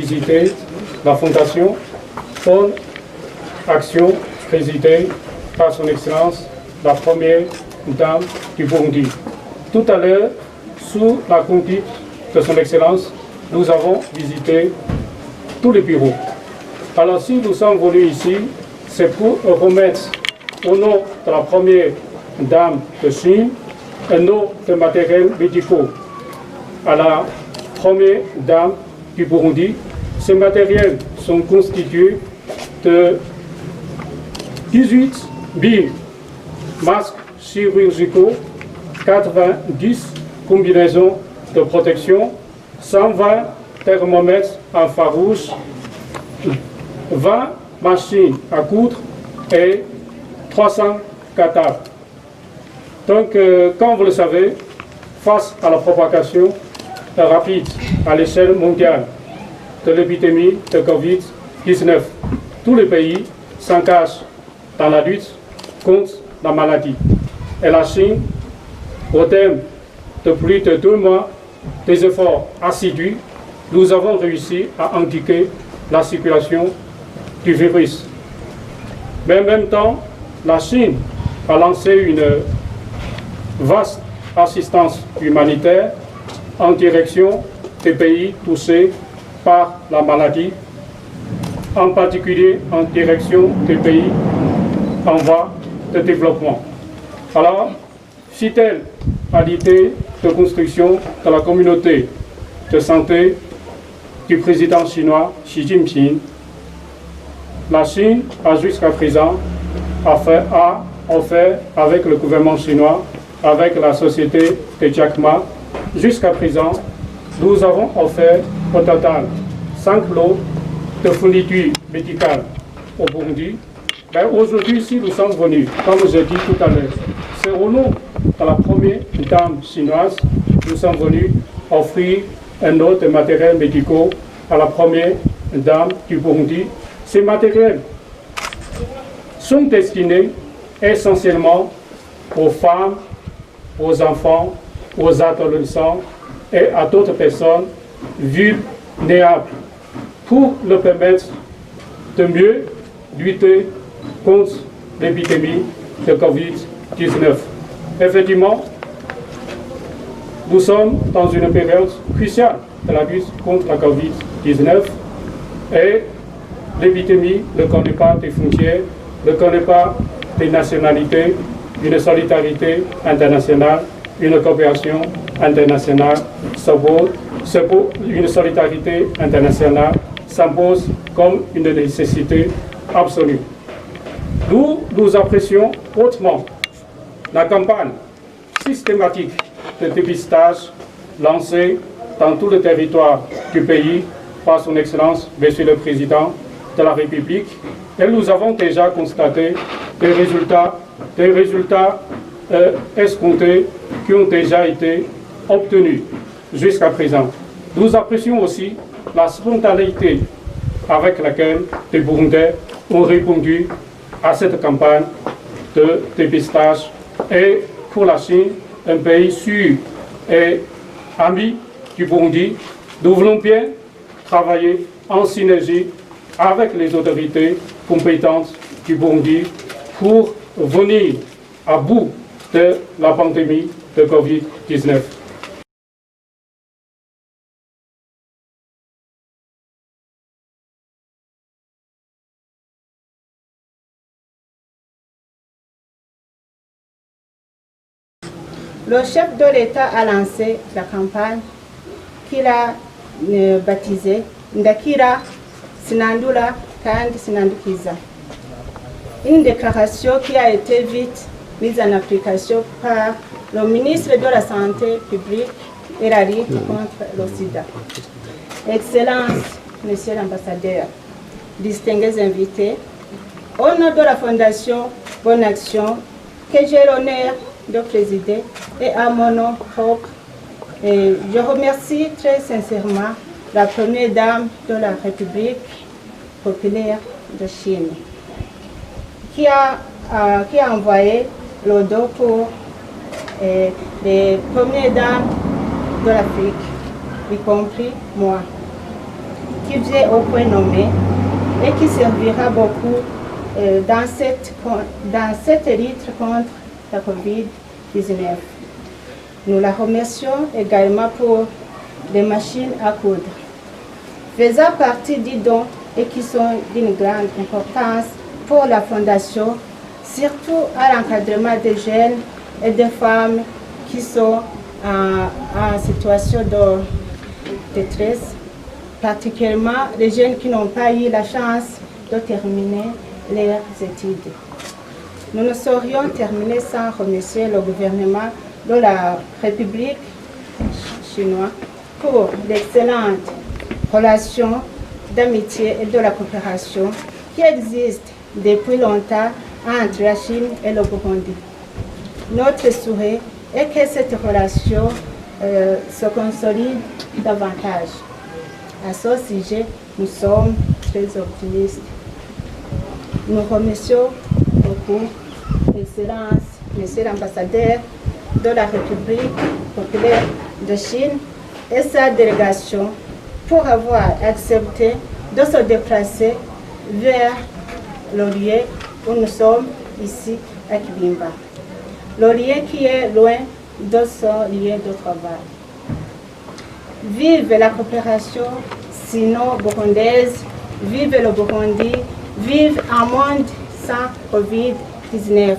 visité la fondation Fond Action présidée par son Excellence la première dame du Burundi. Tout à l'heure, sous la conduite de son Excellence, nous avons visité tous les bureaux. Alors si nous sommes venus ici, c'est pour remettre au nom de la première dame de Chine un lot de matériels médicaux à la première dame du Burundi. Ces matériels sont constitués de 18 000 masques chirurgicaux, 90 combinaisons de protection, 120 thermomètres infrarouges, 20 machines à coudre et 300 cathares. Donc, comme vous le savez, face à la propagation rapide à l'échelle mondiale de l'épidémie de Covid-19, tous les pays s'engagent dans la lutte contre la maladie. Et la Chine, au terme de plus de 2 mois des efforts assidus, nous avons réussi à endiguer la circulation du virus. Mais en même temps, la Chine a lancé une vaste assistance humanitaire en direction des pays touchés par la maladie, en particulier en direction des pays en voie de développement. Alors, fidèle à l'idée de construction de la communauté de santé du président chinois Xi Jinping, la Chine a jusqu'à présent offert avec le gouvernement chinois, avec la société de Jack Ma, jusqu'à présent, nous avons offert au total 5 lots de fournitures médicales au Burundi. Mais aujourd'hui, si nous sommes venus, comme j'ai dit tout à l'heure, c'est au nom de la première dame chinoise, nous sommes venus offrir un lot de matériels médicaux à la première dame du Burundi. Ces matériels sont destinés essentiellement aux femmes, aux enfants, aux adolescents et à d'autres personnes vulnérables pour leur permettre de mieux lutter contre l'épidémie de Covid-19. Effectivement, nous sommes dans une période cruciale de la lutte contre la Covid-19 et l'épidémie ne connaît pas des frontières, ne connaît pas des nationalités, une solidarité internationale, une coopération internationale une solidarité internationale s'impose comme une nécessité absolue. Nous apprécions hautement la campagne systématique de dépistage lancée dans tout le territoire du pays par son Excellence, Monsieur le Président de la République. Et nous avons déjà constaté des résultats escomptés qui ont déjà été obtenus jusqu'à présent. Nous apprécions aussi la spontanéité avec laquelle les Burundais ont répondu à cette campagne de dépistage. Et pour la Chine, un pays sûr et ami du Burundi, nous voulons bien travailler en synergie avec les autorités compétentes du Burundi pour venir à bout de la pandémie de Covid-19. Le chef de l'État a lancé la campagne qu'il a baptisée Ndakira Sinandula Kandi Sinandukiza. Une déclaration qui a été vite mise en application par le ministre de la Santé publique et la lutte contre le sida. Excellences, Monsieur l'ambassadeur, distingués invités, au nom de la Fondation Bonne Action, que j'ai l'honneur de présider, et à mon nom propre, je remercie très sincèrement la première dame de la République populaire de Chine, qui a envoyé le dos pour les premières dames de l'Afrique, y compris moi. qui vient au point nommé et qui servira beaucoup dans cette lutte contre la COVID-19. Nous la remercions également pour les machines à coudre, faisant partie du don et qui sont d'une grande importance pour la Fondation, surtout à l'encadrement des jeunes et des femmes qui sont en situation de détresse, particulièrement les jeunes qui n'ont pas eu la chance de terminer leurs études. Nous ne saurions terminer sans remercier le gouvernement de la République chinoise pour l'excellente relation d'amitié et de la coopération qui existe depuis longtemps entre la Chine et le Burundi. Notre souhait est que cette relation se consolide davantage. À ce sujet, nous sommes très optimistes. Nous remercions beaucoup Excellence, Monsieur l'ambassadeur de la République populaire de Chine et sa délégation pour avoir accepté de se déplacer vers le lieu où nous sommes ici à Kibimba. Le lieu qui est loin de son lieu de travail. Vive la coopération sino-burundaise, vive le Burundi, vive un monde sans COVID-19.